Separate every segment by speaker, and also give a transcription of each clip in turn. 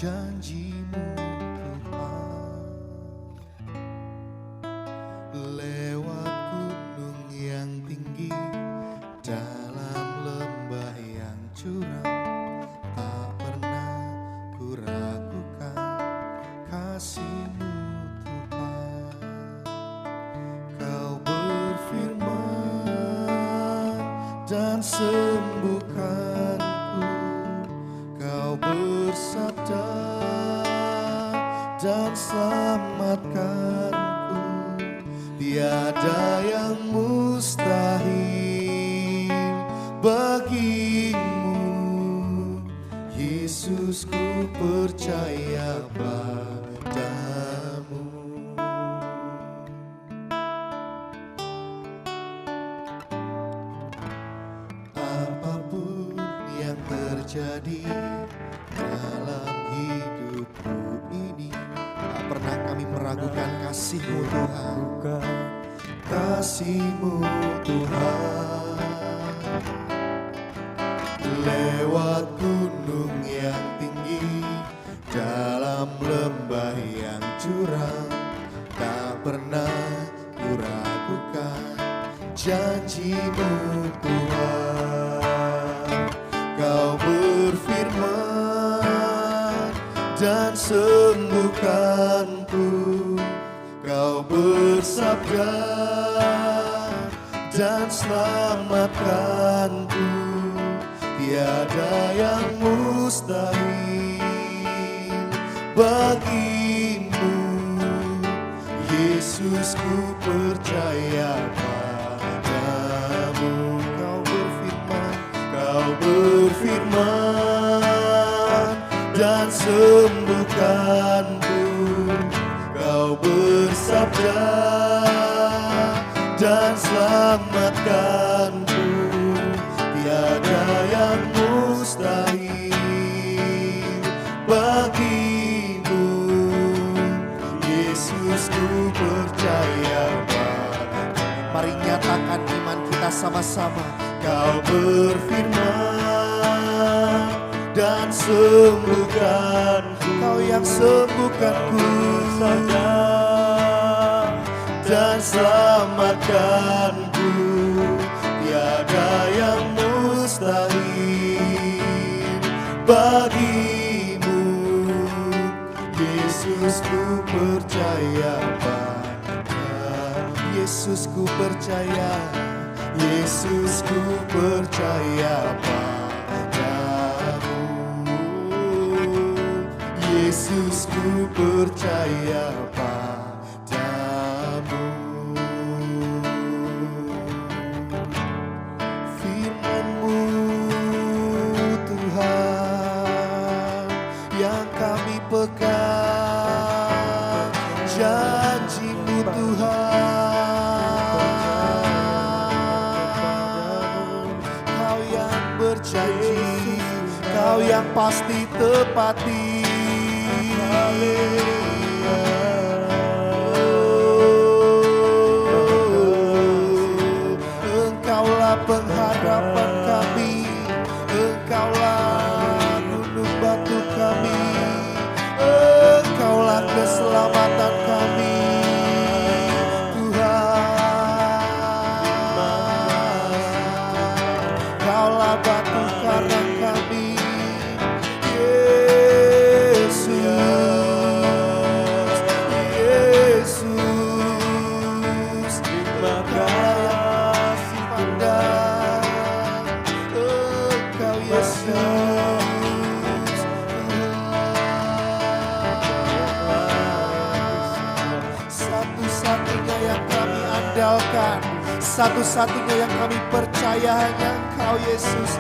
Speaker 1: janji-Mu Tuhan. Lewat gunung yang tinggi, dalam lembah yang curam, tak pernah ku ragukan kasih-Mu Tuhan. Kau berfirman dan sembuhkanku, Kau bersabda dan selamatkanku. Tiada yang mustahil bagimu, Yesus, ku percaya padamu. Apapun yang terjadi dalam hidupku ini, tak pernah kami meragukan kasih-Mu Tuhan. Kasih-Mu Tuhan. Lewat gunung yang tinggi, dalam lembah yang curam, tak pernah ku ragukan janji-Mu Tuhan. Kau berfirman dan sembuhkanku, Kau bersabda dan selamatkanku. Tiada yang mustahil bagimu, Yesus, ku percaya padamu. Kau berfirman dan sembuhkanku, Kau bersabda dan selamatkanku. Tiada yang mustahil bagimu, Yesus, ku percaya padamu. Mari nyatakan iman kita sama-sama. Kau berfirman dan sembuhkanku, Kau yang sembuhkanku dan selamatkanku. Tiada yang mustahil bagimu, Yesus, ku percaya padamu. Yesus, ku percaya, Yesus, ku percaya padamu. Yesus, ku percaya padamu. Firman-Mu Tuhan yang kami pegang, janji-Mu Tuhan. Kau yang berjanji, Kau yang pasti tepati. Engkaulah pengharapan kami, Engkaulah gunung batu kami, Engkaulah keselamatan kami, Tuhan. Engkaulah batu karang kami, Yesus, maka kasih pandang Engkau, Yesus. Satu-satunya yang kami andalkan, satu-satunya yang kami percaya hanya Engkau, Yesus.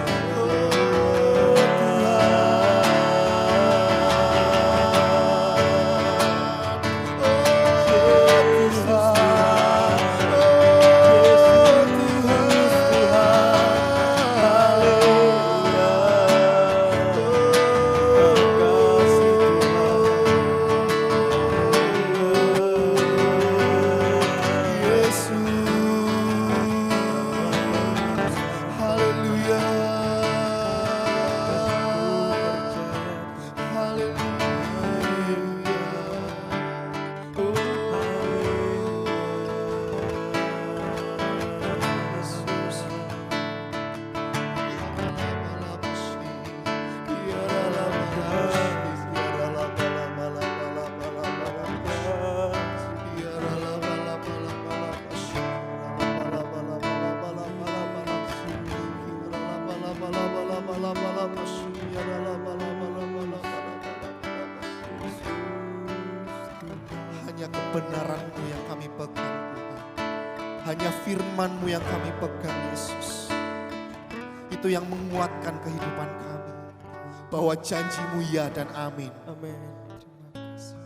Speaker 1: Haleluya. kebenaran-Mu yang kami pegang Tuhan. Hanya firman-Mu yang kami pegang Yesus. Itu yang menguatkan kehidupan kami. Bahwa janji-Mu ya dan amin.
Speaker 2: Amin. Terima kasih.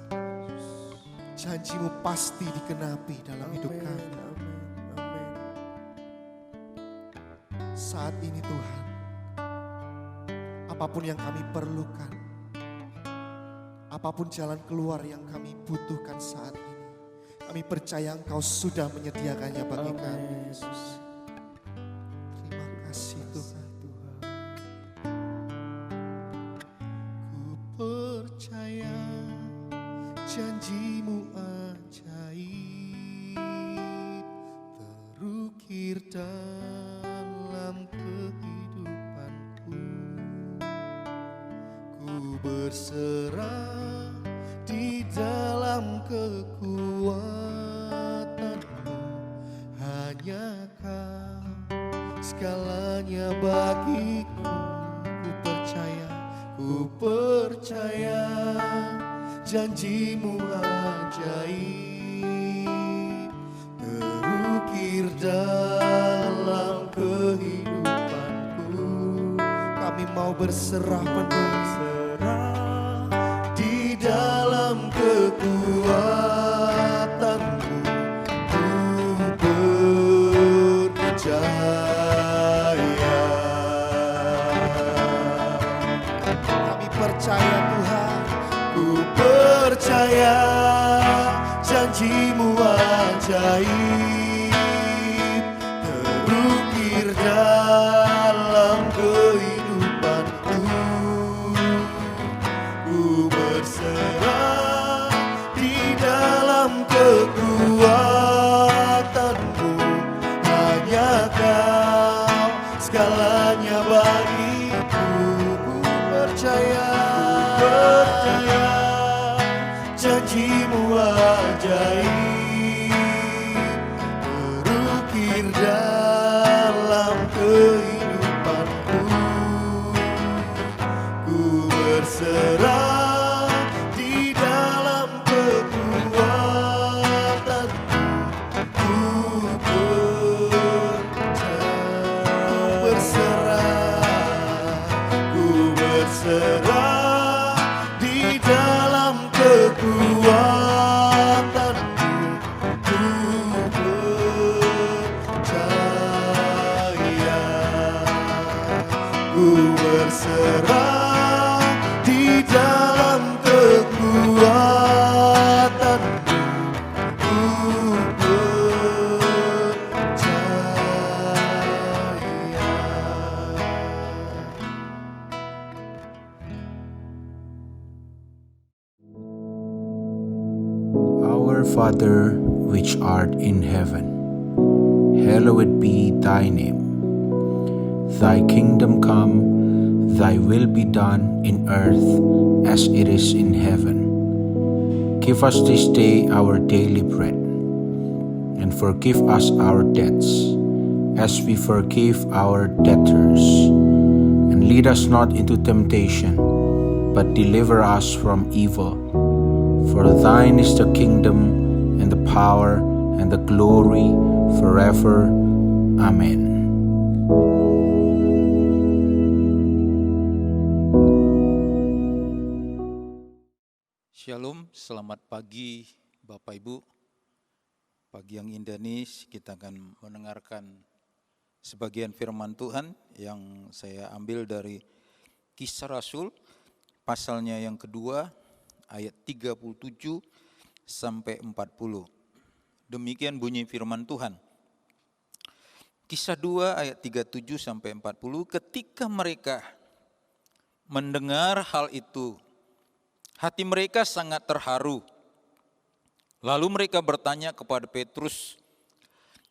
Speaker 1: Janji-Mu pasti digenapi dalam hidup kami.
Speaker 2: Amin. Amin.
Speaker 1: Saat ini Tuhan, apapun yang kami perlukan, apapun jalan keluar yang kami butuhkan saat ini, kami percaya Engkau sudah menyediakannya bagi kami, Yesus. Terima kasih Tuhan. Ku percaya janji-Mu ajaib, terukir dalam kehidupanku. Ku berserah di dalam kekuatan-Mu. Hanya Kau segalanya bagiku. Ku percaya janji-Mu ajaib, terukir dalam kehidupanku. Kami mau berserah penuh di dalam kekuatan-Mu. Ku percaya. Kami percaya Tuhan. Ku percaya janji-Mu ajaib, terukir dalam kehidupanku. Ku berserah di dalam kekuatan-Mu. Hanya Kau segalanya bagiku. Ku percaya janji-Mu ajaib, terukir dalam kehidupanku. Ku berserah di dalam kekuatan-Mu. Ku berserah di dalam kekuatan-Mu. Ku percaya. Ku berserah di dalam kekuatan-Mu. Ku
Speaker 3: Our Father, which art in heaven, hallowed be thy name. Thy kingdom come, thy will be done in earth as it is in heaven. Give us this day our daily bread, and forgive us our debts, as we forgive our debtors. And lead us not into temptation, but deliver us from evil. For thine is the kingdom, and the power, and the glory, forever. Amen.
Speaker 4: Shalom, selamat pagi Bapak Ibu. Pagi yang indah ini kita akan mendengarkan sebagian firman Tuhan yang saya ambil dari Kisah Rasul, pasalnya yang kedua, ayat 37 sampai 40. Demikian bunyi firman Tuhan. Kisah 2 ayat 37 sampai 40, ketika mereka mendengar hal itu, hati mereka sangat terharu. Lalu mereka bertanya kepada Petrus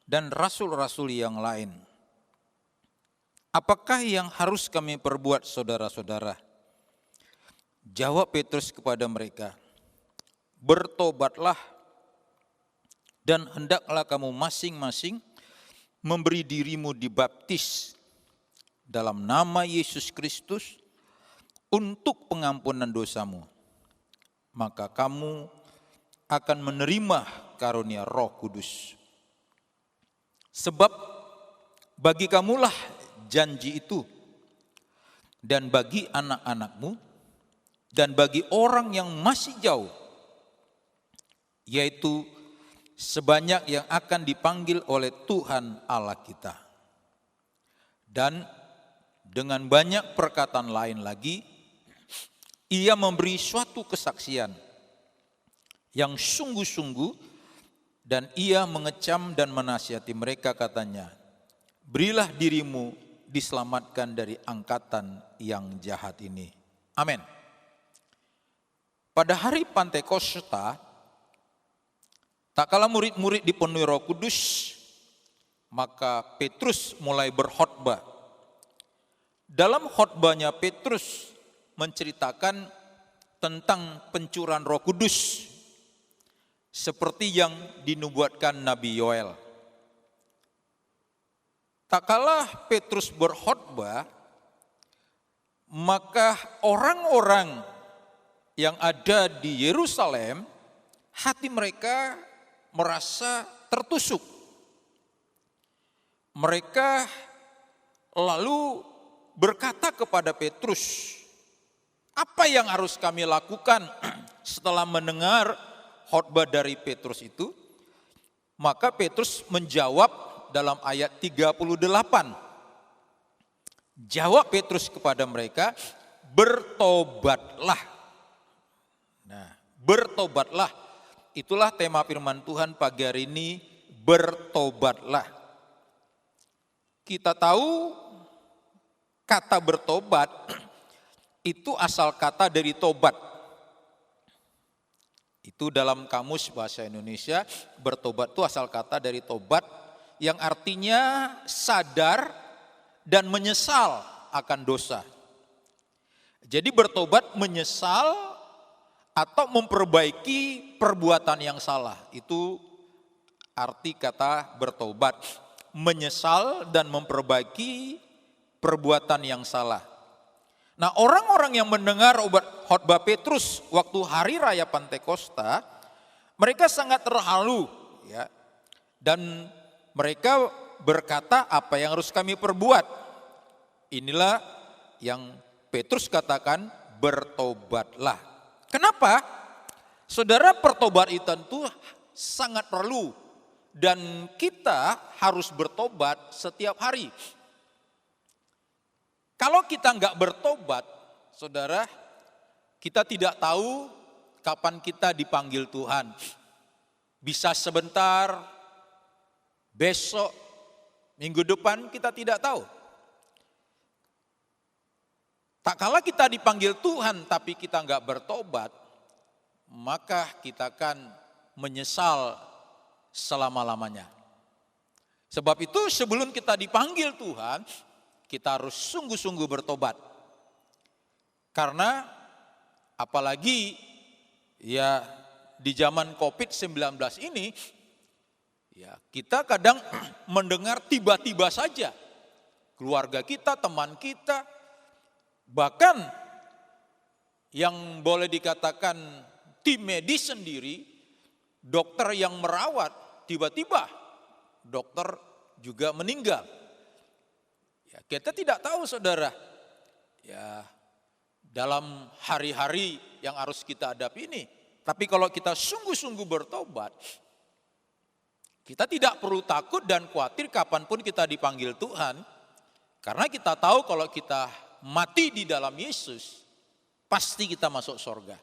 Speaker 4: dan rasul-rasul yang lain, apakah yang harus kami perbuat saudara-saudara? Jawab Petrus kepada mereka, bertobatlah dan hendaklah kamu masing-masing memberi dirimu dibaptis dalam nama Yesus Kristus untuk pengampunan dosamu. Maka kamu akan menerima karunia Roh Kudus. Sebab bagi kamulah janji itu, dan bagi anak-anakmu, dan bagi orang yang masih jauh, yaitu sebanyak yang akan dipanggil oleh Tuhan Allah kita. Dan dengan banyak perkataan lain lagi, ia memberi suatu kesaksian yang sungguh-sungguh, dan ia mengecam dan menasihati mereka, katanya, berilah dirimu diselamatkan dari angkatan yang jahat ini. Amin. Pada hari Pantekosta, tak kala murid-murid dipenuhi Roh Kudus, maka Petrus mulai berkhotbah. Dalam khotbahnya Petrus menceritakan tentang pencurahan Roh Kudus seperti yang dinubuatkan Nabi Yoel. Tak kala Petrus berkhotbah, maka orang-orang yang ada di Yerusalem, hati mereka merasa tertusuk. Mereka lalu berkata kepada Petrus, apa yang harus kami lakukan setelah mendengar khotbah dari Petrus itu? Maka Petrus menjawab dalam ayat 38. Jawab Petrus kepada mereka, bertobatlah. Nah, bertobatlah. Itulah tema firman Tuhan pagi hari ini, bertobatlah. Kita tahu kata bertobat itu asal kata dari tobat. Itu dalam kamus bahasa Indonesia, bertobat itu asal kata dari tobat yang artinya sadar dan menyesal akan dosa. Jadi bertobat menyesal atau memperbaiki perbuatan yang salah. Itu arti kata bertobat, menyesal dan memperbaiki perbuatan yang salah. Nah, orang-orang yang mendengar khotbah Petrus waktu hari raya Pantekosta, mereka sangat terharu, ya. Dan mereka berkata, apa yang harus kami perbuat? Inilah yang Petrus katakan, bertobatlah. Kenapa? Saudara, pertobatan itu sangat perlu dan kita harus bertobat setiap hari. Kalau kita nggak bertobat, saudara, kita tidak tahu kapan kita dipanggil Tuhan. Bisa sebentar, besok, minggu depan, kita tidak tahu. Tak kala kita dipanggil Tuhan tapi kita nggak bertobat, maka kita akan menyesal selama-lamanya. Sebab itu sebelum kita dipanggil Tuhan, kita harus sungguh-sungguh bertobat. Karena apalagi ya di zaman COVID-19 ini, ya kita kadang mendengar tiba-tiba saja. Keluarga kita, teman kita, bahkan yang boleh dikatakan tim medis sendiri, dokter yang merawat, tiba-tiba dokter juga meninggal. Ya, kita tidak tahu, saudara, ya dalam hari-hari yang harus kita hadapi ini. Tapi kalau kita sungguh-sungguh bertobat, kita tidak perlu takut dan khawatir kapanpun kita dipanggil Tuhan. Karena kita tahu kalau kita mati di dalam Yesus, pasti kita masuk surga.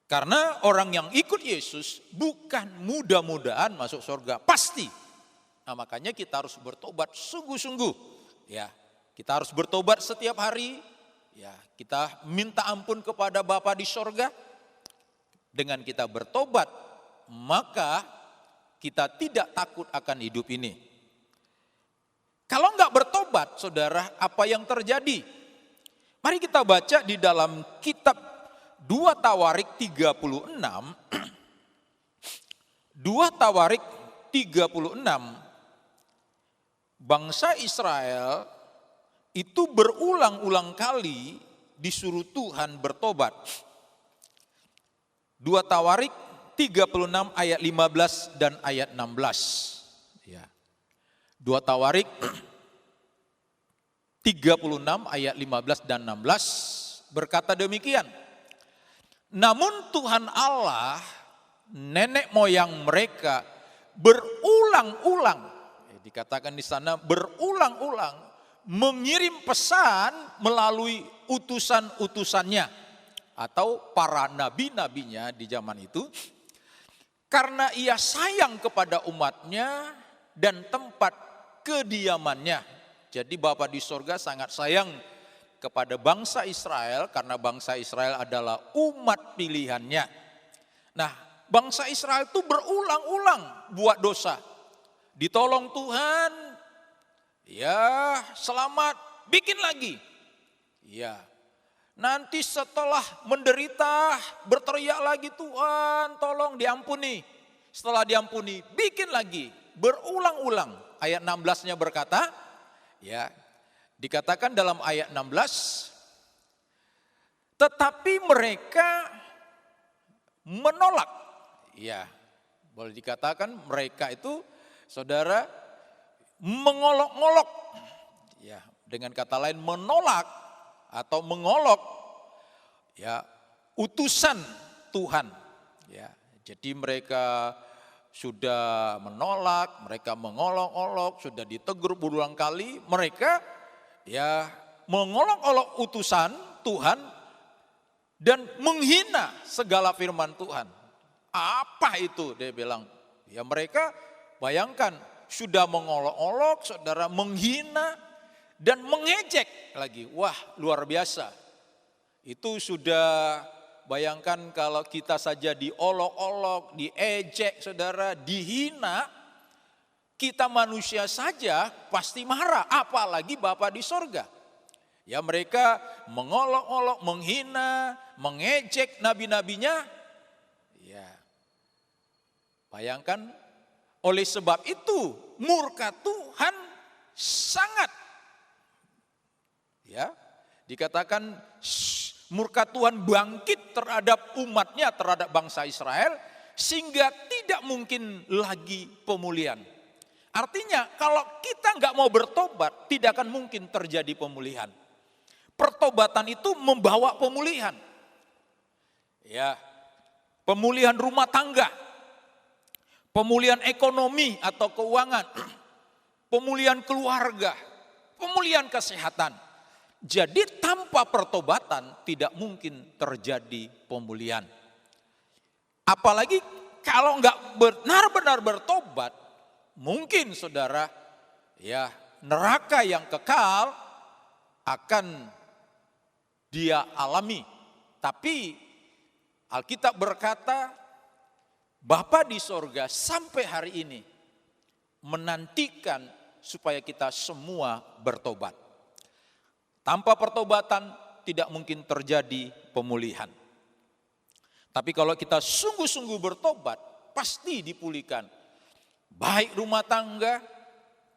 Speaker 4: Karena orang yang ikut Yesus bukan mudah-mudahan masuk surga, pasti. Nah, makanya kita harus bertobat sungguh-sungguh. Ya, kita harus bertobat setiap hari. Ya, kita minta ampun kepada Bapa di surga. Dengan kita bertobat, maka kita tidak takut akan hidup ini. Kalau enggak bertobat, saudara, apa yang terjadi? Mari kita baca di dalam kitab 2 Tawarik 36. 2 Tawarik 36. Bangsa Israel itu berulang-ulang kali disuruh Tuhan bertobat. 2 Tawarik 36 ayat 15 dan ayat 16. Ya. 2 Tawarik 36 ayat 15 dan 16 berkata demikian. Namun Tuhan Allah, nenek moyang mereka berulang-ulang, dikatakan di sana berulang-ulang mengirim pesan melalui utusan-utusannya atau para nabi-nabinya di zaman itu, karena ia sayang kepada umatnya dan tempat kediamannya. Jadi Bapa di sorga sangat sayang kepada bangsa Israel karena bangsa Israel adalah umat pilihannya. Nah, bangsa Israel itu berulang-ulang buat dosa. Ditolong Tuhan, ya selamat, bikin lagi. Ya, nanti setelah menderita berteriak lagi, Tuhan tolong diampuni. Setelah diampuni, bikin lagi, berulang-ulang. Ayat 16-nya berkata, ya, dikatakan dalam ayat 16, tetapi mereka menolak. Ya, boleh dikatakan mereka itu, saudara, mengolok-olok. Ya, dengan kata lain menolak atau mengolok ya utusan Tuhan. Ya, jadi mereka sudah menolak, mereka mengolok-olok, sudah ditegur berulang kali, mereka ya mengolok-olok utusan Tuhan dan menghina segala firman Tuhan. Apa itu? Dia bilang, ya mereka bayangkan sudah mengolok-olok, saudara, menghina dan mengejek lagi. Wah, luar biasa. Itu sudah, bayangkan kalau kita saja diolok-olok, diejek, saudara, dihina, kita manusia saja pasti marah, apalagi Bapa di sorga. Ya mereka mengolok-olok, menghina, mengejek nabi-nabinya. Ya, bayangkan, oleh sebab itu murka Tuhan sangat, ya dikatakan murka Tuhan bangkit terhadap umatnya, terhadap bangsa Israel, sehingga tidak mungkin lagi pemulihan. Artinya kalau kita nggak mau bertobat, tidak akan mungkin terjadi pemulihan. Pertobatan itu membawa pemulihan. Ya, pemulihan rumah tangga, pemulihan ekonomi atau keuangan, pemulihan keluarga, pemulihan kesehatan. Jadi tanpa pertobatan tidak mungkin terjadi pemulihan. Apalagi kalau nggak benar-benar bertobat, mungkin saudara, ya neraka yang kekal akan dia alami. Tapi Alkitab berkata, Bapa di sorga sampai hari ini menantikan supaya kita semua bertobat. Tanpa pertobatan tidak mungkin terjadi pemulihan. Tapi kalau kita sungguh-sungguh bertobat, pasti dipulihkan. Baik rumah tangga,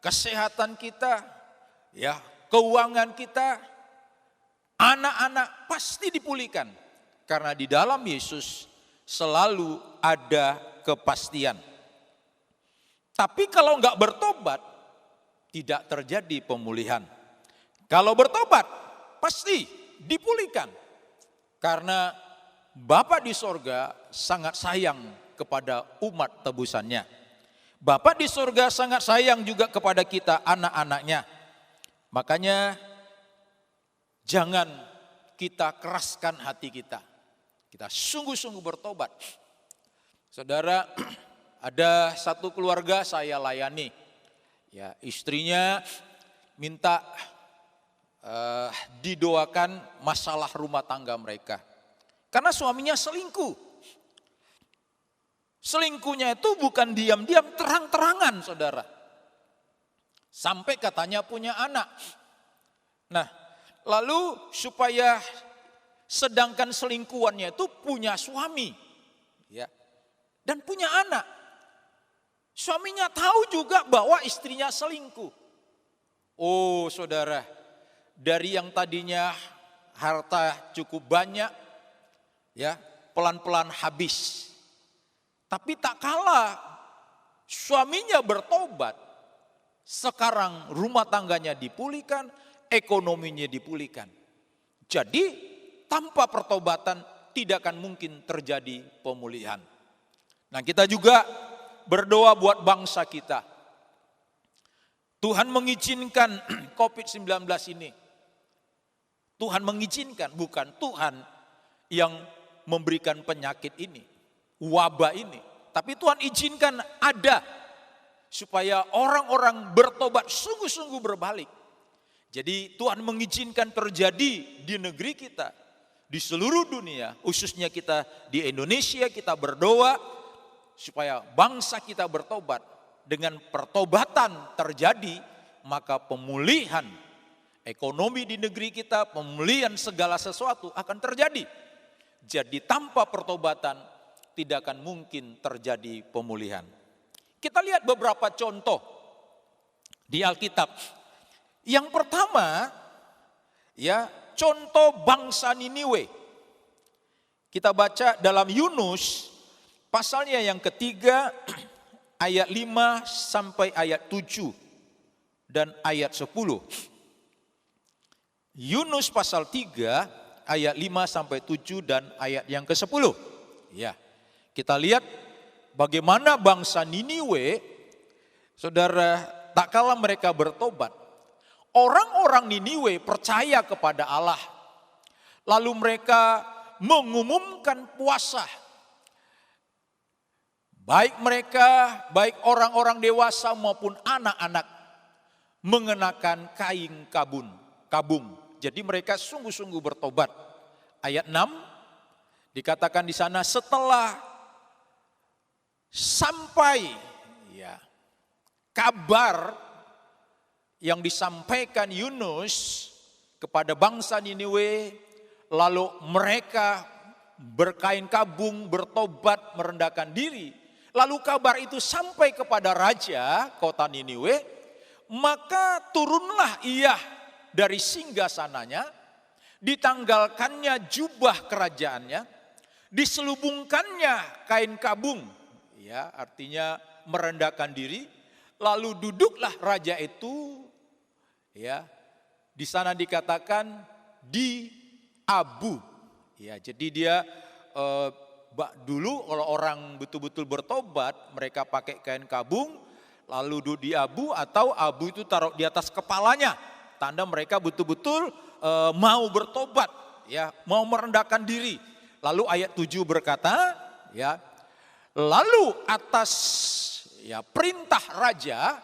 Speaker 4: kesehatan kita, ya, keuangan kita, anak-anak pasti dipulihkan. Karena di dalam Yesus selalu ada kepastian. Tapi kalau enggak bertobat, tidak terjadi pemulihan. Kalau bertobat, pasti dipulihkan. Karena Bapa di sorga sangat sayang kepada umat tebusannya. Bapa di sorga sangat sayang juga kepada kita, anak-anaknya. Makanya jangan kita keraskan hati kita. Kita sungguh-sungguh bertobat. Saudara, ada satu keluarga saya layani. Ya, istrinya minta didoakan masalah rumah tangga mereka. Karena suaminya selingkuh. Selingkuhnya itu bukan diam-diam, terang-terangan, saudara. Sampai katanya punya anak. Nah, lalu supaya sedangkan selingkuhannya itu punya suami, ya, dan punya anak. Suaminya tahu juga bahwa istrinya selingkuh. Oh, saudara, dari yang tadinya harta cukup banyak, ya, pelan-pelan habis. Tapi tak kalah suaminya bertobat, sekarang rumah tangganya dipulihkan, ekonominya dipulihkan. Jadi tanpa pertobatan tidak akan mungkin terjadi pemulihan. Nah, kita juga berdoa buat bangsa kita. Tuhan mengizinkan COVID-19 ini. Tuhan mengizinkan, bukan Tuhan yang memberikan penyakit ini, wabah ini. Tapi Tuhan izinkan ada supaya orang-orang bertobat, sungguh-sungguh berbalik. Jadi Tuhan mengizinkan terjadi di negeri kita, di seluruh dunia, khususnya kita di Indonesia, kita berdoa supaya bangsa kita bertobat. Dengan pertobatan terjadi, maka pemulihan ekonomi di negeri kita, pemulihan segala sesuatu akan terjadi. Jadi tanpa pertobatan tidak akan mungkin terjadi pemulihan. Kita lihat beberapa contoh di Alkitab. Yang pertama, ya, contoh bangsa Niniwe. Kita baca dalam Yunus pasalnya yang ketiga ayat 5 sampai ayat 7 dan ayat 10. Yunus pasal 3 ayat 5 sampai 7 dan ayat yang ke-10. Ya. Kita lihat bagaimana bangsa Niniwe, saudara, tak kala mereka bertobat. Orang-orang Niniwe percaya kepada Allah. Lalu mereka mengumumkan puasa. Baik mereka, baik orang-orang dewasa maupun anak-anak mengenakan kain kabung. Jadi mereka sungguh-sungguh bertobat. Ayat 6 dikatakan di sana, setelah sampai ya kabar yang disampaikan Yunus kepada bangsa Niniwe, lalu mereka berkain kabung, bertobat, merendahkan diri. Lalu kabar itu sampai kepada raja kota Niniwe, maka turunlah ia dari singgasananya, ditanggalkannya jubah kerajaannya, diselubungkannya kain kabung, ya artinya merendahkan diri. Lalu duduklah raja itu, ya di sana dikatakan di abu, ya jadi dia dulu kalau orang betul-betul bertobat mereka pakai kain kabung, lalu duduk di abu atau abu itu taruh di atas kepalanya, tanda mereka betul-betul mau bertobat, ya mau merendahkan diri. Lalu ayat 7 berkata, ya lalu atas ya perintah raja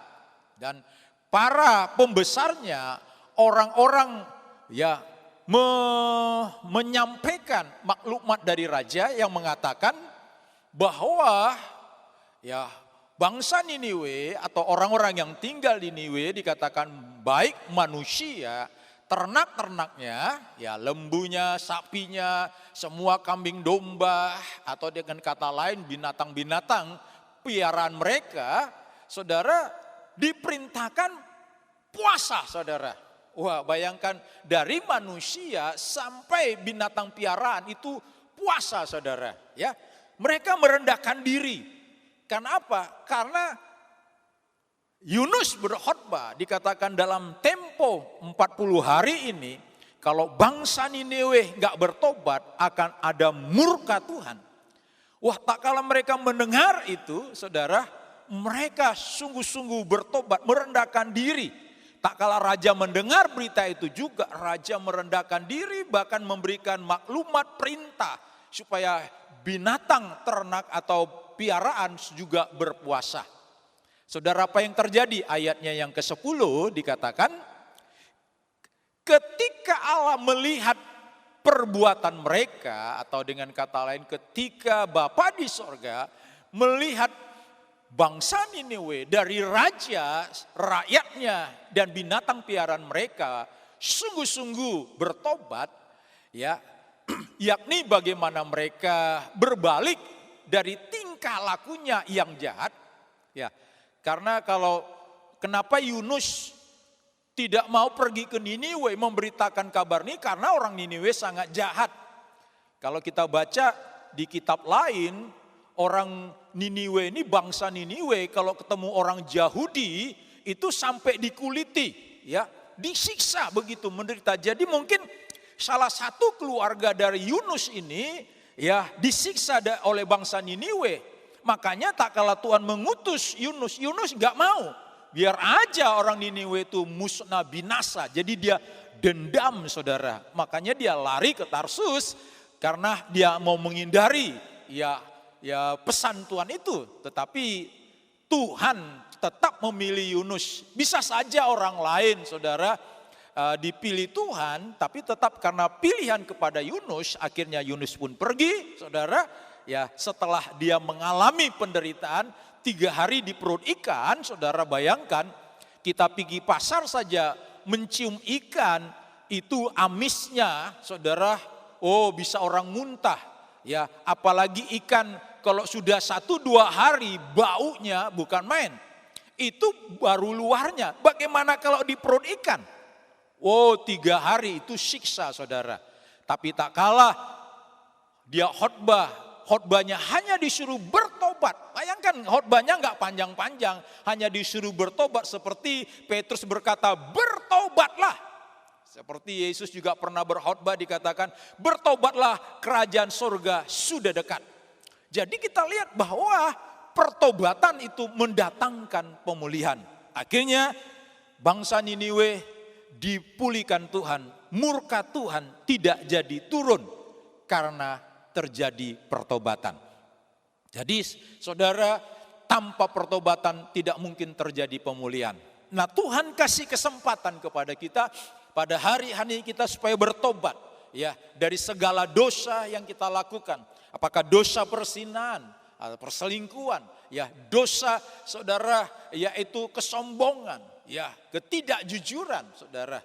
Speaker 4: dan para pembesarnya, orang-orang ya menyampaikan maklumat dari raja yang mengatakan bahwa ya bangsa Niniwe atau orang-orang yang tinggal di Niniwe dikatakan baik manusia, ternak-ternaknya, ya lembunya, sapinya, semua kambing domba, atau dengan kata lain binatang-binatang piaraan mereka, saudara, diperintahkan puasa, saudara. Wah, bayangkan dari manusia sampai binatang piaraan itu puasa, saudara. Ya, mereka merendahkan diri. Karena apa? Karena Yunus berkhotbah dikatakan dalam tempo 40 hari ini, kalau bangsa Niniwe gak bertobat akan ada murka Tuhan. Wah, tak kala mereka mendengar itu, saudara, mereka sungguh-sungguh bertobat, merendahkan diri. Tak kala raja mendengar berita itu juga, raja merendahkan diri, bahkan memberikan maklumat perintah supaya binatang ternak atau piaraan juga berpuasa. Saudara, apa yang terjadi? Ayatnya yang ke-10 dikatakan, ketika Allah melihat perbuatan mereka, atau dengan kata lain ketika Bapa di sorga melihat bangsa Niniwe dari raja, rakyatnya dan binatang piaraan mereka sungguh-sungguh bertobat, ya, yakni bagaimana mereka berbalik dari tingkah lakunya yang jahat, ya. Karena kenapa Yunus tidak mau pergi ke Niniwe memberitakan kabar ini, karena orang Niniwe sangat jahat. Kalau kita baca di kitab lain, orang Niniwe ini, bangsa Niniwe kalau ketemu orang Yahudi itu sampai dikuliti, ya, disiksa begitu, menderita. Jadi mungkin salah satu keluarga dari Yunus ini ya disiksa oleh bangsa Niniwe. Makanya tak kala Tuhan mengutus Yunus, Yunus nggak mau. Biar aja orang Niniwe itu musnah binasa. Jadi dia dendam, saudara. Makanya dia lari ke Tarsus karena dia mau menghindari ya pesan Tuhan itu. Tetapi Tuhan tetap memilih Yunus. Bisa saja orang lain, saudara, dipilih Tuhan, tapi tetap karena pilihan kepada Yunus, akhirnya Yunus pun pergi, saudara. Ya, setelah dia mengalami penderitaan 3 hari di perut ikan, saudara bayangkan, kita pergi pasar saja mencium ikan itu amisnya, saudara, oh bisa orang muntah. Ya, apalagi ikan kalau sudah 1-2 hari baunya bukan main. Itu baru luarnya. Bagaimana kalau di perut ikan? Oh 3 hari itu siksa, saudara. Tapi tak kalah dia khotbahnya hanya disuruh bertobat. Bayangkan khotbahnya nggak panjang-panjang, hanya disuruh bertobat seperti Petrus berkata, bertobatlah. Seperti Yesus juga pernah berkhotbah dikatakan, bertobatlah kerajaan surga sudah dekat. Jadi kita lihat bahwa pertobatan itu mendatangkan pemulihan. Akhirnya bangsa Niniwe dipulihkan Tuhan, murka Tuhan tidak jadi turun karena terjadi pertobatan. Jadi saudara, tanpa pertobatan tidak mungkin terjadi pemulihan. Nah, Tuhan kasih kesempatan kepada kita pada hari-hari kita supaya bertobat ya dari segala dosa yang kita lakukan. Apakah dosa perzinahan, perselingkuhan, ya dosa saudara yaitu kesombongan, ya ketidakjujuran, saudara.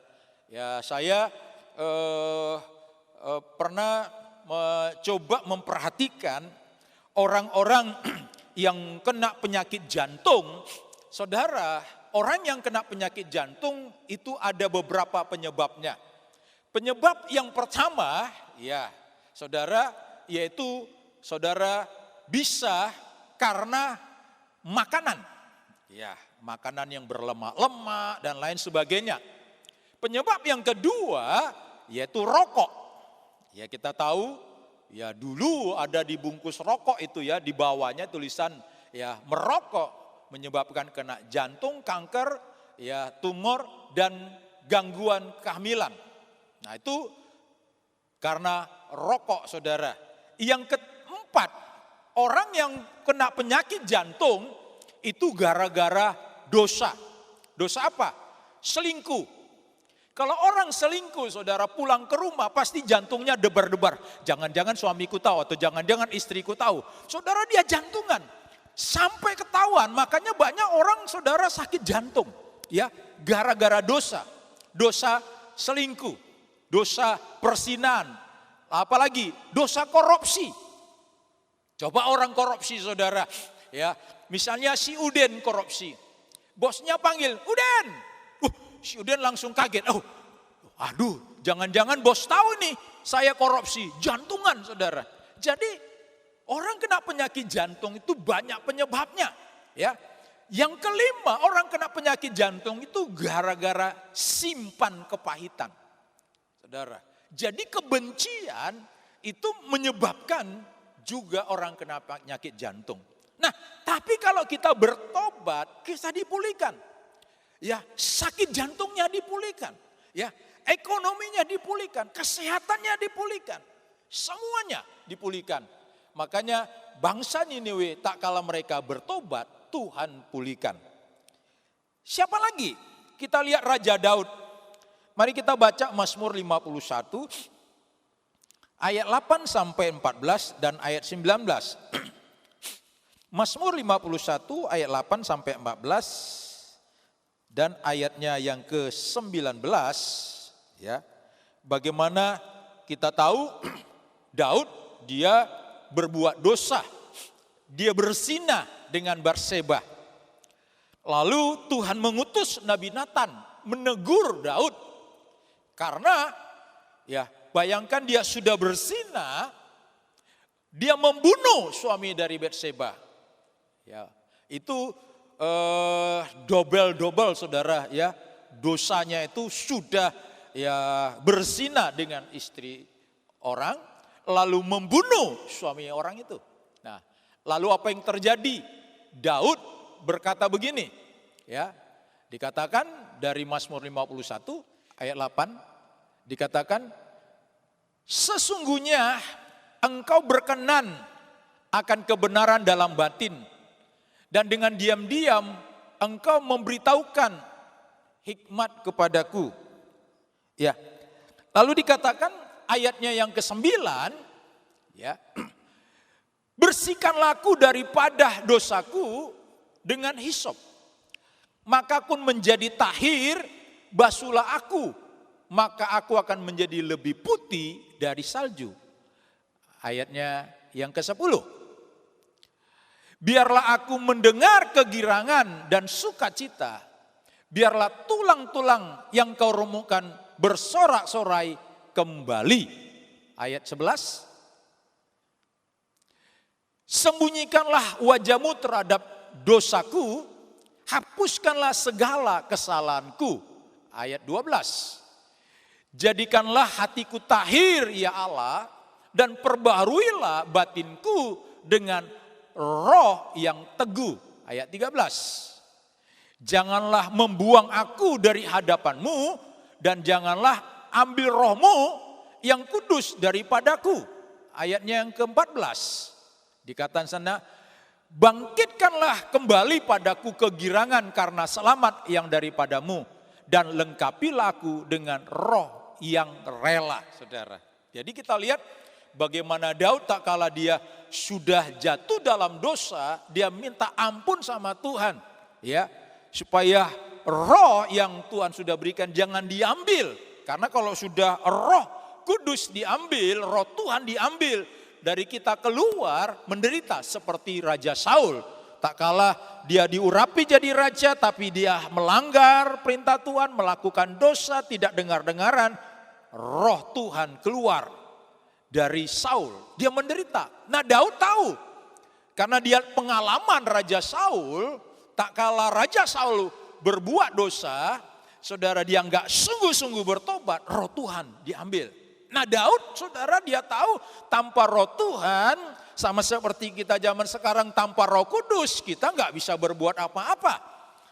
Speaker 4: Ya saya pernah mencoba memperhatikan orang-orang yang kena penyakit jantung, saudara. Orang yang kena penyakit jantung itu ada beberapa penyebabnya. Penyebab yang pertama, ya saudara, yaitu saudara bisa karena makanan. Ya, makanan yang berlemak-lemak dan lain sebagainya. Penyebab yang kedua yaitu rokok. Ya kita tahu, ya dulu ada di bungkus rokok itu ya, di bawahnya tulisan ya merokok menyebabkan kena jantung, kanker, ya tumor dan gangguan kehamilan. Nah itu karena rokok, saudara. Yang keempat, orang yang kena penyakit jantung itu gara-gara dosa. Dosa apa? Selingkuh. Kalau orang selingkuh, saudara, pulang ke rumah pasti jantungnya debar-debar. Jangan-jangan suamiku tahu atau jangan-jangan istriku tahu. Saudara, dia jantungan. Sampai ketahuan, makanya banyak orang, saudara, sakit jantung. Ya, gara-gara dosa. Dosa selingkuh, dosa perzinahan, apalagi dosa korupsi. Coba orang korupsi, saudara. Ya, misalnya si Uden korupsi. Bosnya panggil, Uden. Si Uden langsung kaget. Aduh, jangan-jangan bos tahu nih saya korupsi. Jantungan, saudara. Jadi orang kena penyakit jantung itu banyak penyebabnya. Ya, yang kelima, orang kena penyakit jantung itu gara-gara simpan kepahitan, saudara. Jadi kebencian itu menyebabkan juga orang kena penyakit jantung. Nah, tapi kalau kita bertobat, kita dipulihkan. Ya, sakit jantungnya dipulihkan. Ya, ekonominya dipulihkan, kesehatannya dipulihkan, semuanya dipulihkan. Makanya bangsa Niniwe tak kala mereka bertobat, Tuhan pulihkan. Siapa lagi? Kita lihat Raja Daud. Mari kita baca Mazmur 51 ayat 8 sampai 14 dan ayat 19. Mazmur 51 ayat 8 sampai 14 dan ayatnya yang ke-19 ya. Bagaimana kita tahu Daud dia berbuat dosa. Dia berzina dengan Batseba. Lalu Tuhan mengutus Nabi Nathan menegur Daud. Karena ya bayangkan dia sudah berzina Dia membunuh suami dari Batseba. Ya, itu double saudara ya. Dosanya itu sudah ya berzina dengan istri orang, lalu membunuh suami orang itu. Nah, lalu apa yang terjadi? Daud berkata begini, ya. Dikatakan dari Mazmur 51 ayat 8, dikatakan, sesungguhnya engkau berkenan akan kebenaran dalam batin, dan dengan diam-diam engkau memberitahukan hikmat kepadaku. Ya. Lalu dikatakan ayatnya yang ke-9, ya. Bersihkanlah aku daripada dosaku dengan hisop, maka aku menjadi tahir, basuhlah aku, maka aku akan menjadi lebih putih dari salju. Ayatnya yang ke-10. Biarlah aku mendengar kegirangan dan sukacita, biarlah tulang-tulang yang kau remukkan bersorak-sorai kembali. Ayat 11. Sembunyikanlah wajahmu terhadap dosaku, hapuskanlah segala kesalahanku. Ayat 12. Jadikanlah hatiku tahir ya Allah, dan perbaharuilah batinku dengan roh yang teguh. Ayat 13. Janganlah membuang aku dari hadapanmu, dan janganlah ambil rohmu yang kudus daripadaku. Ayatnya yang ke-14. Dikatakan sana, bangkitkanlah kembali padaku kegirangan karena selamat yang daripadamu, dan lengkapilah aku dengan roh yang rela. Saudara, jadi kita lihat bagaimana Daud tak kala dia sudah jatuh dalam dosa, dia minta ampun sama Tuhan, ya, supaya roh yang Tuhan sudah berikan jangan diambil. Karena kalau sudah roh kudus diambil, roh Tuhan diambil, dari kita keluar menderita seperti Raja Saul. Tak kala dia diurapi jadi raja, tapi dia melanggar perintah Tuhan, melakukan dosa, tidak dengar-dengaran, roh Tuhan keluar dari Saul, dia menderita. Nah, Daud tahu, karena dia pengalaman Raja Saul. Tak kala Raja Saul berbuat dosa, saudara, dia enggak sungguh-sungguh bertobat, roh Tuhan diambil. Nah, Daud, saudara, dia tahu tanpa roh Tuhan, sama seperti kita zaman sekarang tanpa Roh Kudus, kita enggak bisa berbuat apa-apa.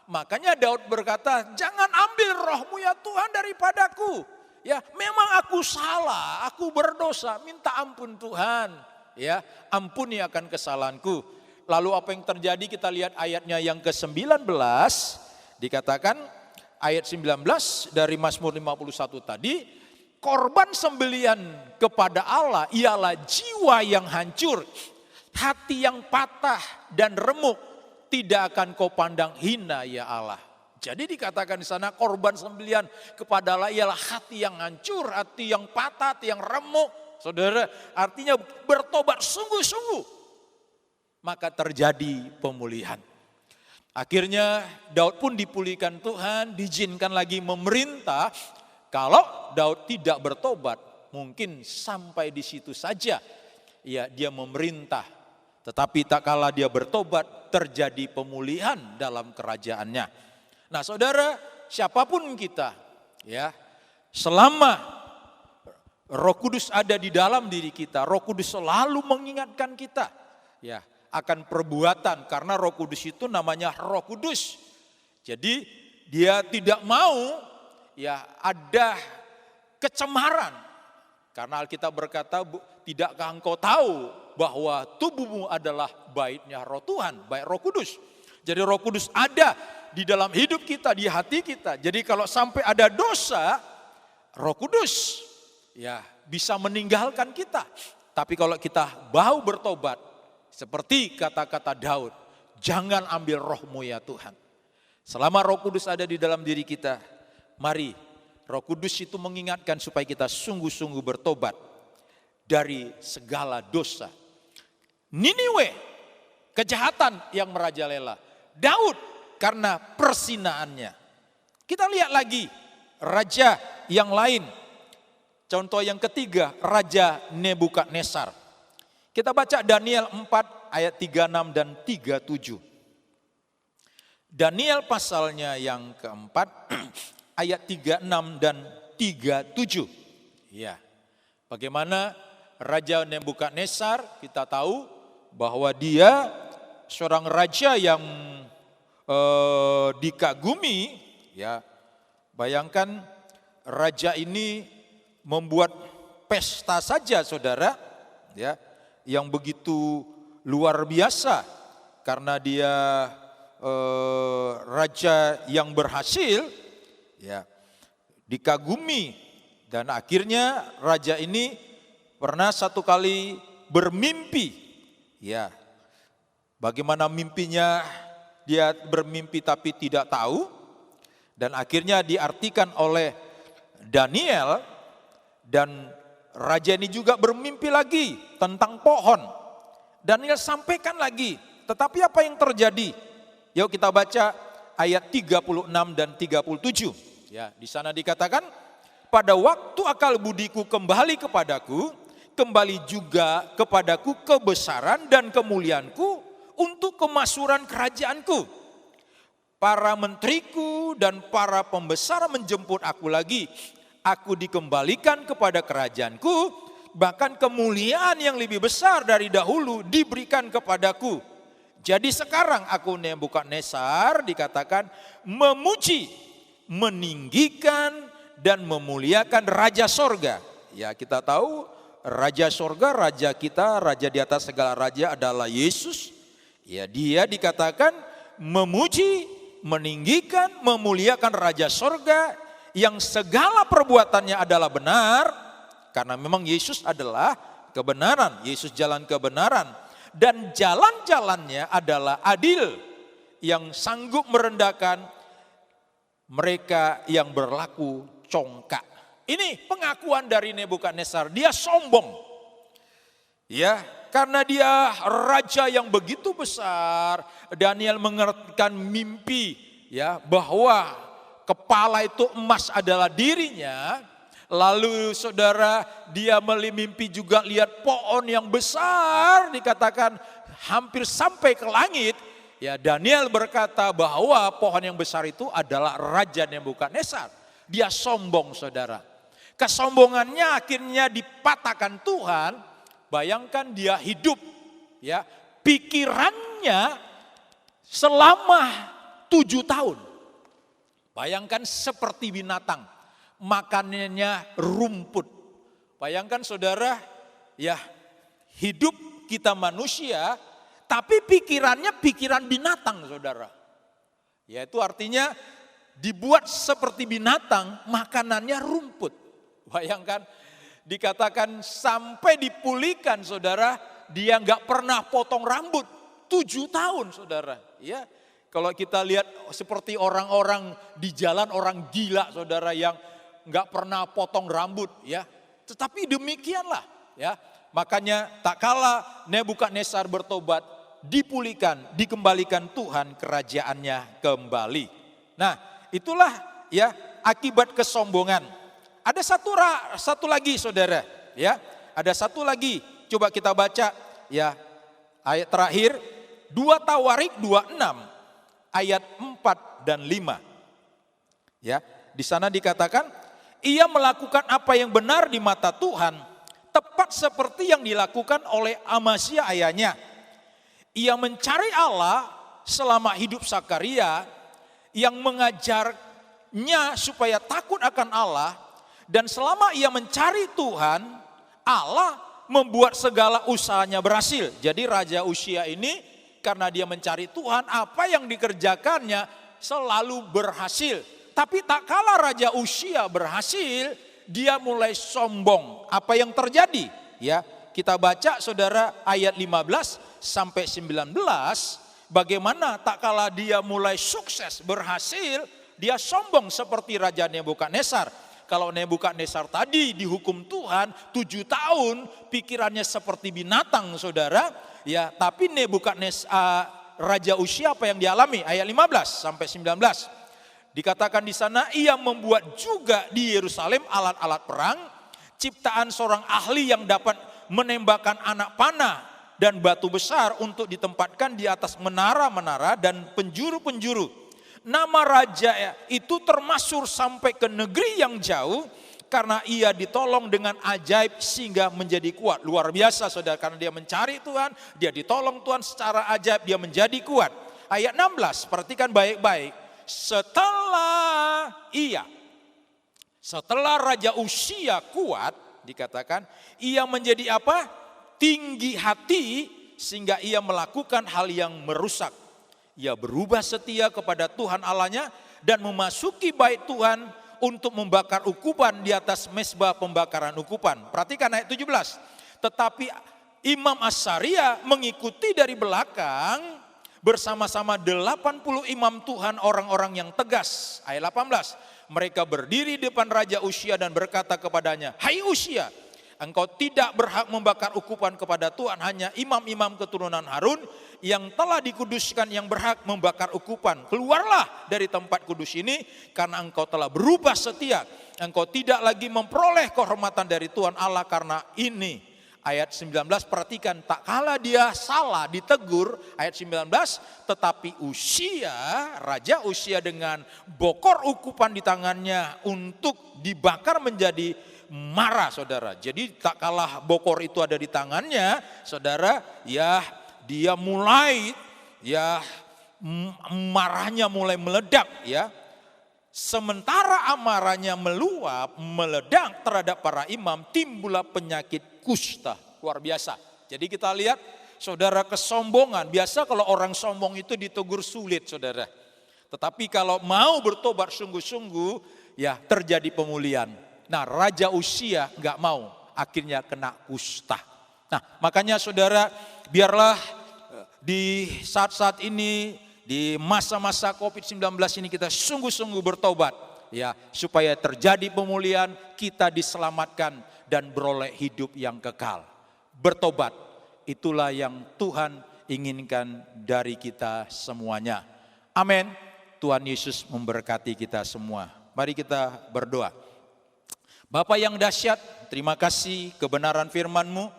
Speaker 4: Makanya Daud berkata, jangan ambil rohmu ya Tuhan daripadaku. Ya, memang aku salah, aku berdosa, minta ampun Tuhan. Ya, ampuni akan kesalahanku. Lalu apa yang terjadi, kita lihat ayatnya yang ke-19, dikatakan ayat 19 dari Mazmur 51 tadi, korban sembelian kepada Allah ialah jiwa yang hancur, hati yang patah dan remuk, tidak akan kau pandang hina ya Allah. Jadi dikatakan di sana korban sembelian kepada Allah ialah hati yang hancur, hati yang patah, hati yang remuk. Saudara, artinya bertobat sungguh-sungguh, maka terjadi pemulihan. Akhirnya Daud pun dipulihkan Tuhan, diizinkan lagi memerintah. Kalau Daud tidak bertobat, mungkin sampai di situ saja ya dia memerintah. Tetapi tak kala dia bertobat, terjadi pemulihan dalam kerajaannya. Nah, saudara, siapapun kita, ya, selama Roh Kudus ada di dalam diri kita, Roh Kudus selalu mengingatkan kita, ya, akan perbuatan, karena Roh Kudus itu namanya Roh Kudus. Jadi dia tidak mau ya ada kecemaran, karena Alkitab berkata, tidakkah engkau tahu bahwa tubuhmu adalah baitnya Roh Tuhan, bait Roh Kudus. Jadi Roh Kudus ada di dalam hidup kita, di hati kita. Jadi kalau sampai ada dosa, Roh Kudus ya bisa meninggalkan kita. Tapi kalau kita mau bertobat, seperti kata-kata Daud, jangan ambil rohmu ya Tuhan. Selama Roh Kudus ada di dalam diri kita, mari Roh Kudus itu mengingatkan supaya kita sungguh-sungguh bertobat dari segala dosa. Niniwe, kejahatan yang merajalela. Daud karena persinaannya. Kita lihat lagi raja yang lain. Contoh yang ketiga, Raja Nebukadnezar. Kita baca Daniel 4 ayat 36 dan 37. Daniel pasalnya yang keempat ayat 36 dan 37. Ya. Bagaimana Raja Nebukadnezar, kita tahu bahwa dia seorang raja yang dikagumi, ya. Bayangkan raja ini membuat pesta saja, saudara, ya, yang begitu luar biasa karena dia raja yang berhasil, ya, dikagumi. Dan akhirnya raja ini pernah satu kali bermimpi, ya. Bagaimana mimpinya, dia bermimpi tapi tidak tahu. Dan akhirnya diartikan oleh Daniel, dan raja ini juga bermimpi lagi tentang pohon. Daniel sampaikan lagi, tetapi apa yang terjadi? Yuk kita baca ayat 36 dan 37. Ya, di sana dikatakan, pada waktu akal budiku kembali kepadaku, kembali juga kepadaku kebesaran dan kemuliaanku untuk kemakmuran kerajaanku. Para menteriku dan para pembesar menjemput aku lagi. Aku dikembalikan kepada kerajaanku, bahkan kemuliaan yang lebih besar dari dahulu diberikan kepadaku. Jadi sekarang aku Nebukadnezar dikatakan memuji, meninggikan dan memuliakan Raja Sorga. Ya, kita tahu Raja Sorga, Raja kita, Raja di atas segala raja adalah Yesus. Ya, dia dikatakan memuji, meninggikan, memuliakan Raja Sorga yang segala perbuatannya adalah benar, karena memang Yesus adalah kebenaran, Yesus jalan kebenaran, dan jalan-jalannya adalah adil, yang sanggup merendahkan mereka yang berlaku congkak. Ini pengakuan dari Nebukadnezar, dia sombong. Ya, karena dia raja yang begitu besar. Daniel mengertikan mimpi, ya, bahwa kepala itu emas adalah dirinya. Lalu saudara, dia mimpi juga lihat pohon yang besar, dikatakan hampir sampai ke langit. Ya, Daniel berkata bahwa pohon yang besar itu adalah Raja Nebukadnezar. Dia sombong, saudara. Kesombongannya akhirnya dipatahkan Tuhan. Bayangkan dia hidup, ya, pikirannya selama 7 tahun. Bayangkan seperti binatang, makanannya rumput. Bayangkan saudara, ya, hidup kita manusia, tapi pikirannya pikiran binatang, saudara. Ya, itu artinya dibuat seperti binatang, makanannya rumput. Bayangkan, dikatakan sampai dipulihkan, saudara, dia nggak pernah potong rambut 7 tahun, saudara. Ya, kalau kita lihat seperti orang-orang di jalan, orang gila, saudara, yang nggak pernah potong rambut, ya. Tetapi demikianlah, ya. Makanya tak kala Nebukadnezar bertobat, dipulihkan, dikembalikan Tuhan kerajaannya kembali. Nah, itulah, ya, akibat kesombongan. Ada satu lagi, saudara, ya. Ada satu lagi. Coba kita baca, ya, ayat terakhir 2 Tawarik 26 ayat 4 dan 5. Ya, di sana dikatakan, ia melakukan apa yang benar di mata Tuhan, tepat seperti yang dilakukan oleh Amazia ayahnya. Ia mencari Allah selama hidup Sakaria, yang mengajarnya supaya takut akan Allah. Dan selama ia mencari Tuhan, Allah membuat segala usahanya berhasil. Jadi Raja Uzia ini karena dia mencari Tuhan, apa yang dikerjakannya selalu berhasil. Tapi tak kala Raja Uzia berhasil, dia mulai sombong. Apa yang terjadi? Ya, kita baca, saudara, ayat 15 sampai 19, bagaimana tak kala dia mulai sukses, berhasil, dia sombong seperti Raja Nebukadnezar. Kalau Nebukadnezar tadi dihukum Tuhan 7 tahun, pikirannya seperti binatang, saudara. Ya, tapi Nebukadnezar, Raja Uzia, apa yang dialami? Ayat 15 sampai 19. Dikatakan di sana, ia membuat juga di Yerusalem alat-alat perang, ciptaan seorang ahli yang dapat menembakkan anak panah dan batu besar untuk ditempatkan di atas menara-menara dan penjuru-penjuru. Nama raja itu termasyhur sampai ke negeri yang jauh karena ia ditolong dengan ajaib sehingga menjadi kuat. Luar biasa saudara, karena dia mencari Tuhan, dia ditolong Tuhan secara ajaib, dia menjadi kuat. Ayat 16, perhatikan baik-baik. Setelah Raja Uzia kuat, dikatakan ia menjadi apa? Tinggi hati sehingga ia melakukan hal yang merusak. Ia berubah setia kepada Tuhan Allahnya dan memasuki bait Tuhan untuk membakar ukupan di atas mezbah pembakaran ukupan. Perhatikan ayat 17. Tetapi Imam Asaria mengikuti dari belakang bersama-sama 80 imam Tuhan, orang-orang yang tegas. Ayat 18. Mereka berdiri di depan Raja Uzia dan berkata kepadanya, "Hai Uzia, engkau tidak berhak membakar ukupan kepada Tuhan, hanya imam-imam keturunan Harun yang telah dikuduskan yang berhak membakar ukupan. Keluarlah dari tempat kudus ini karena engkau telah berubah setia. Engkau tidak lagi memperoleh kehormatan dari Tuhan Allah karena ini." Ayat 19, perhatikan, tak kala dia salah ditegur, ayat 19, tetapi Raja Uzia dengan bokor ukupan di tangannya untuk dibakar menjadi marah, saudara. Jadi tak kalah bokor itu ada di tangannya, saudara, ya dia mulai, ya marahnya mulai meledak, ya. Sementara amarahnya meluap, meledak terhadap para imam, timbullah penyakit kusta. Luar biasa. Jadi kita lihat, saudara, kesombongan. Biasa kalau orang sombong itu ditegur sulit, saudara. Tetapi kalau mau bertobat sungguh-sungguh, ya terjadi pemulihan. Nah, Raja Uzia nggak mau, akhirnya kena kusta. Nah, makanya saudara, biarlah di saat-saat ini, di masa-masa COVID-19 ini kita sungguh-sungguh bertobat, ya, supaya terjadi pemulihan, kita diselamatkan dan beroleh hidup yang kekal. Bertobat, itulah yang Tuhan inginkan dari kita semuanya. Amin. Tuhan Yesus memberkati kita semua. Mari kita berdoa. Bapa yang dahsyat, terima kasih kebenaran firman-Mu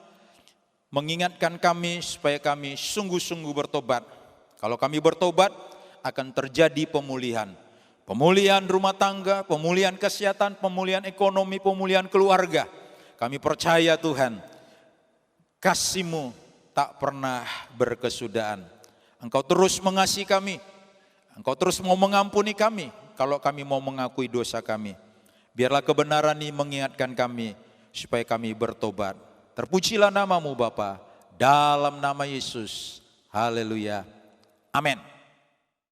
Speaker 4: mengingatkan kami supaya kami sungguh-sungguh bertobat. Kalau kami bertobat, akan terjadi pemulihan. Pemulihan rumah tangga, pemulihan kesehatan, pemulihan ekonomi, pemulihan keluarga. Kami percaya Tuhan, kasih-Mu tak pernah berkesudahan. Engkau terus mengasihi kami. Engkau terus mau mengampuni kami kalau kami mau mengakui dosa kami. Biarlah kebenaran ini mengingatkan kami supaya kami bertobat. Terpujilah nama-Mu Bapa, dalam nama Yesus. Haleluya. Amin.